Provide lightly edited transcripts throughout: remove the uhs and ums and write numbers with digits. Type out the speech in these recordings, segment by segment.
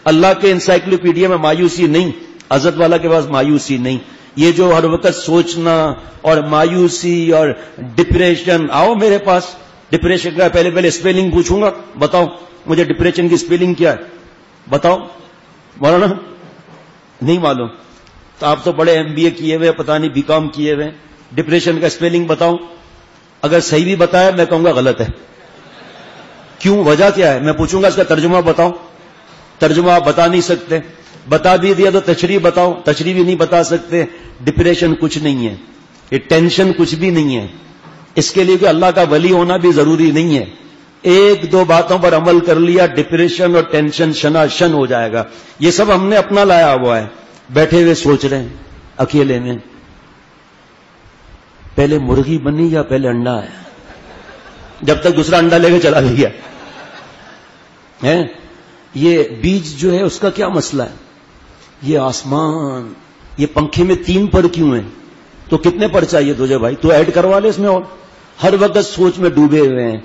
اللہ کے انسائکلوپیڈیا میں مایوسی نہیں، حضرت والا کے پاس مایوسی نہیں. یہ جو ہر وقت سوچنا اور مایوسی اور ڈپریشن، آؤ میرے پاس. ڈپریشن کا پہلے اسپیلنگ پوچھوں گا، بتاؤ مجھے ڈپریشن کی اسپیلنگ کیا ہے، بتاؤ. مولانا نہیں معلوم؟ تو آپ تو بڑے MBA کیے ہوئے، پتہ نہیں BCom کیے ہوئے. ڈپریشن کا اسپیلنگ بتاؤ. اگر صحیح بھی بتایا میں کہوں گا غلط ہے. کیوں؟ وجہ کیا ہے؟ میں پوچھوں گا اس کا ترجمہ بتاؤ. ترجمہ آپ بتا نہیں سکتے. بتا بھی دیا تو تشریح بتاؤ، تشریح بھی نہیں بتا سکتے. ڈپریشن کچھ نہیں ہے، یہ ٹینشن کچھ بھی نہیں ہے. اس کے لیے کہ اللہ کا ولی ہونا بھی ضروری نہیں ہے. ایک دو باتوں پر عمل کر لیا، ڈپریشن اور ٹینشن شناشن ہو جائے گا. یہ سب ہم نے اپنا لایا ہوا ہے. بیٹھے ہوئے سوچ رہے ہیں اکیلے میں، پہلے مرغی بنی یا پہلے انڈا آیا، جب تک دوسرا انڈا لے کے چلا گیا. یہ بیج جو ہے اس کا کیا مسئلہ ہے؟ یہ آسمان، یہ پنکھے میں 3 پر کیوں ہیں؟ تو کتنے پر چاہیے تجھے بھائی؟ تو ایڈ کروا لے اس میں. اور ہر وقت سوچ میں ڈوبے ہوئے ہیں،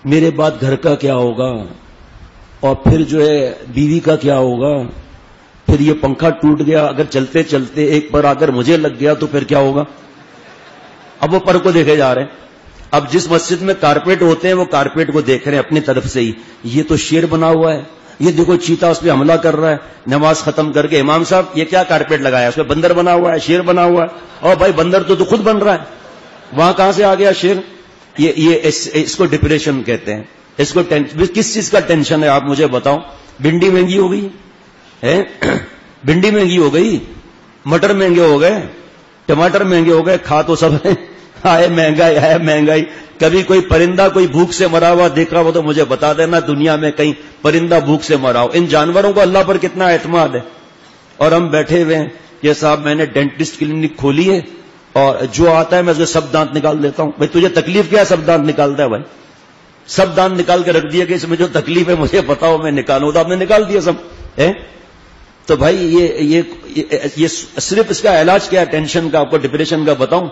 میرے بعد گھر کا کیا ہوگا، اور پھر جو ہے بیوی کا کیا ہوگا، پھر یہ پنکھا ٹوٹ گیا، اگر چلتے چلتے ایک پر آ کر مجھے لگ گیا تو پھر کیا ہوگا. اب وہ پر کو دیکھے جا رہے ہیں. اب جس مسجد میں کارپیٹ ہوتے ہیں وہ کارپیٹ کو دیکھ رہے ہیں اپنی طرف سے ہی. یہ تو شیر بنا ہوا ہے، یہ دیکھو چیتا اس پہ حملہ کر رہا ہے. نماز ختم کر کے امام صاحب یہ کیا کارپیٹ لگایا، اس پہ بندر بنا ہوا ہے، شیر بنا ہوا ہے. اور بھائی بندر تو خود بن رہا ہے، وہاں کہاں سے آ گیا شیر؟ اس کو ڈپریشن کہتے ہیں. اس کو کس چیز کا ٹینشن ہے آپ مجھے بتاؤ؟ بھنڈی مہنگی ہو گئی ہے، بھنڈی مہنگی ہو گئی، مٹر مہنگے ہو گئے، ٹماٹر مہنگے ہو گئے، کھا تو سب ہے. آئے مہنگائی ہے مہنگائی. کبھی کوئی پرندہ کوئی بھوک سے مرا ہوا دیکھا ہو تو مجھے بتا دینا دنیا میں کہیں پرندہ بھوک سے مرا ہو. ان جانوروں کو اللہ پر کتنا اعتماد ہے. اور ہم بیٹھے ہوئے ہیں کہ صاحب میں نے ڈینٹسٹ کلینک کھولی ہے اور جو آتا ہے میں اس کے سب دانت نکال دیتا ہوں. بھائی تجھے تکلیف کیا ہے سب دانت نکالتا ہے؟ بھائی سب دانت نکال کے رکھ دیا کہ اس میں جو تکلیف ہے مجھے بتاؤ میں نکالوں. تو آپ نے نکال دیا سب ہے. تو بھائی یہ صرف اس کا علاج کیا ہے ٹینشن کا، آپ کو ڈپریشن کا بتاؤں؟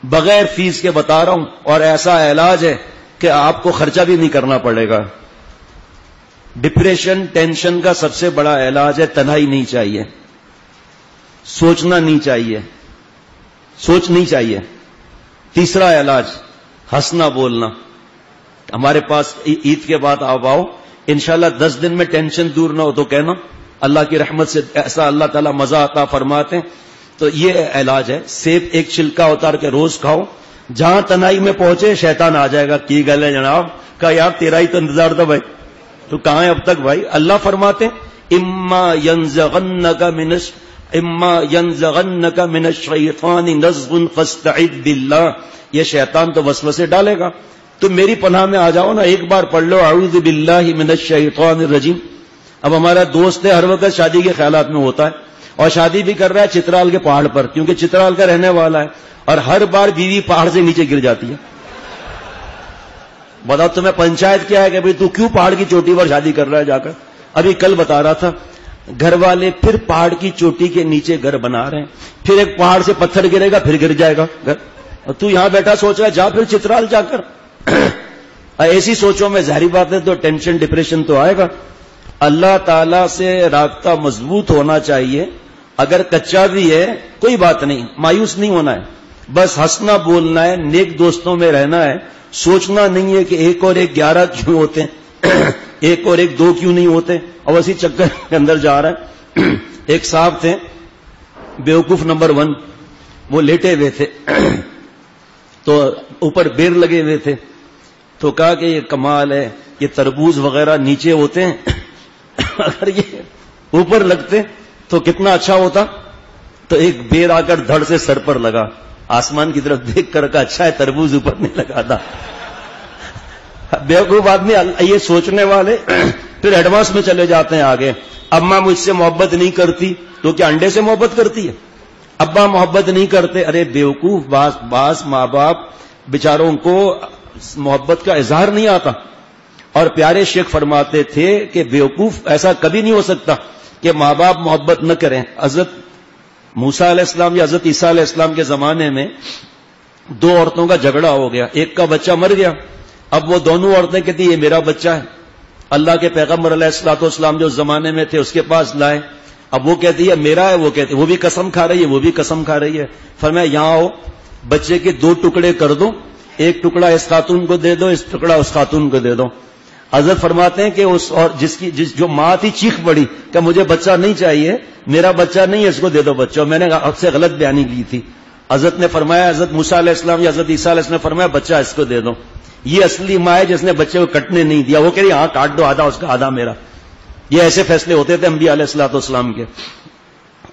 بغیر فیس کے بتا رہا ہوں، اور ایسا علاج ہے کہ آپ کو خرچہ بھی نہیں کرنا پڑے گا. ڈپریشن ٹینشن کا سب سے بڑا علاج ہے تنہائی نہیں چاہیے، سوچنا نہیں چاہیے، سوچ نہیں چاہیے. تیسرا علاج ہنسنا بولنا. ہمارے پاس عید کے بعد آپ آؤ انشاءاللہ 10 دن میں ٹینشن دور نہ ہو تو کہنا. اللہ کی رحمت سے ایسا اللہ تعالیٰ مزہ عطا فرماتے ہیں. تو یہ علاج ہے. سیب ایک چھلکا اتار کے روز کھاؤ. جہاں تنہائی میں پہنچے شیطان آ جائے گا کی گل ہے جناب، کہا یار تیرا ہی تو انتظار تھا بھائی، تو کہاں ہے اب تک بھائی. اللہ فرماتے ہیں اما ینزغنک من الشیطان نزغ فاستعذ باللہ. یہ شیطان تو وسوسے ڈالے گا، تم میری پناہ میں آ جاؤ نا. ایک بار پڑھ لو اعوذ باللہ من الشیطان الرجیم. اب ہمارا دوست ہے ہر وقت شادی کے خیالات میں ہوتا ہے، اور شادی بھی کر رہا ہے چترال کے پہاڑ پر، کیونکہ چترال کا رہنے والا ہے، اور ہر بار بیوی پہاڑ سے نیچے گر جاتی ہے. بتاؤ تمہیں پنچایت کیا ہے کہ بھئی تو کیوں پہاڑ کی چوٹی پر شادی کر رہا ہے جا کر؟ ابھی کل بتا رہا تھا گھر والے پھر پہاڑ کی چوٹی کے نیچے گھر بنا رہے ہیں، پھر ایک پہاڑ سے پتھر گرے گا پھر گر جائے گا گھر، اور تو یہاں بیٹھا سوچ رہا ہے جا پھر چترال جا کر. ایسی سوچوں میں ظاہری بات ہے تو ٹینشن ڈپریشن تو آئے گا. اللہ تعالی سے رابطہ مضبوط ہونا چاہیے. اگر کچا بھی ہے کوئی بات نہیں، مایوس نہیں ہونا ہے، بس ہنسنا بولنا ہے، نیک دوستوں میں رہنا ہے. سوچنا نہیں ہے کہ 1 اور 1 11 کیوں ہوتے ہیں، 1 اور 1 2 کیوں نہیں ہوتے، اور اسی چکر کے اندر جا رہا ہے. ایک صاحب تھے بیوقوف نمبر 1، وہ لیٹے ہوئے تھے تو اوپر بیر لگے ہوئے تھے. تو کہا کہ یہ کمال ہے، یہ تربوز وغیرہ نیچے ہوتے ہیں اگر یہ اوپر لگتے تو کتنا اچھا ہوتا. تو ایک بیر آ کر دھڑ سے سر پر لگا، آسمان کی طرف دیکھ کر کہا اچھا ہے تربوز اوپر نہیں لگا تھا. بیوقوف آدمی یہ سوچنے والے پھر ایڈوانس میں چلے جاتے ہیں آگے. اماں مجھ سے محبت نہیں کرتی تو کیا انڈے سے محبت کرتی ہے؟ ابا محبت نہیں کرتے، ارے بیوقوف بعض ماں باپ بیچاروں کو محبت کا اظہار نہیں آتا. اور پیارے شیخ فرماتے تھے کہ بیوقوف ایسا کبھی نہیں ہو سکتا کہ ماں باپ محبت نہ کریں. حضرت موسیٰ علیہ السلام یا حضرت عیسیٰ علیہ السلام کے زمانے میں 2 عورتوں کا جھگڑا ہو گیا، ایک کا بچہ مر گیا. اب وہ دونوں عورتیں کہتی یہ میرا بچہ ہے، اللہ کے پیغمبر علیہ الصلوۃ والسلام جو اس زمانے میں تھے اس کے پاس لائے. اب وہ کہتی ہے میرا ہے, وہ کہتی ہے وہ بھی قسم کھا رہی ہے, وہ بھی قسم کھا رہی ہے. فرمایا یہاں آؤ, بچے کے 2 ٹکڑے کر دو, ایک ٹکڑا اس خاتون کو دے دو, اس ٹکڑا اس خاتون کو دے دو. حضرت فرماتے ہیں کہ اس اور جو ماں تھی چیخ پڑی کہ مجھے بچہ نہیں چاہیے, میرا بچہ نہیں ہے, اس کو دے دو بچہ. میں نے آپ سے غلط بیانی کی تھی. حضرت نے فرمایا, حضرت موسیٰ علیہ السلام یا حضرت عیسیٰ علیہ السلام نے فرمایا بچہ اس کو دے دو. یہ اصلی ماں ہے جس نے بچے کو کٹنے نہیں دیا. وہ کہہ رہی ہاں کاٹ دو, آدھا اس کا آدھا میرا. یہ ایسے فیصلے ہوتے تھے انبیاء علیہ الصلوۃ والسلام کے.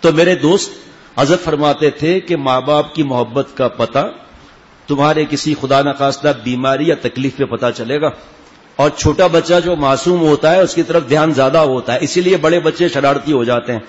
تو میرے دوست, حضرت فرماتے تھے کہ ماں باپ کی محبت کا پتہ تمہارے کسی خدا نخواستہ بیماری یا تکلیف پہ پتہ چلے گا. اور چھوٹا بچہ جو معصوم ہوتا ہے اس کی طرف دھیان زیادہ ہوتا ہے, اسی لیے بڑے بچے شرارتی ہو جاتے ہیں.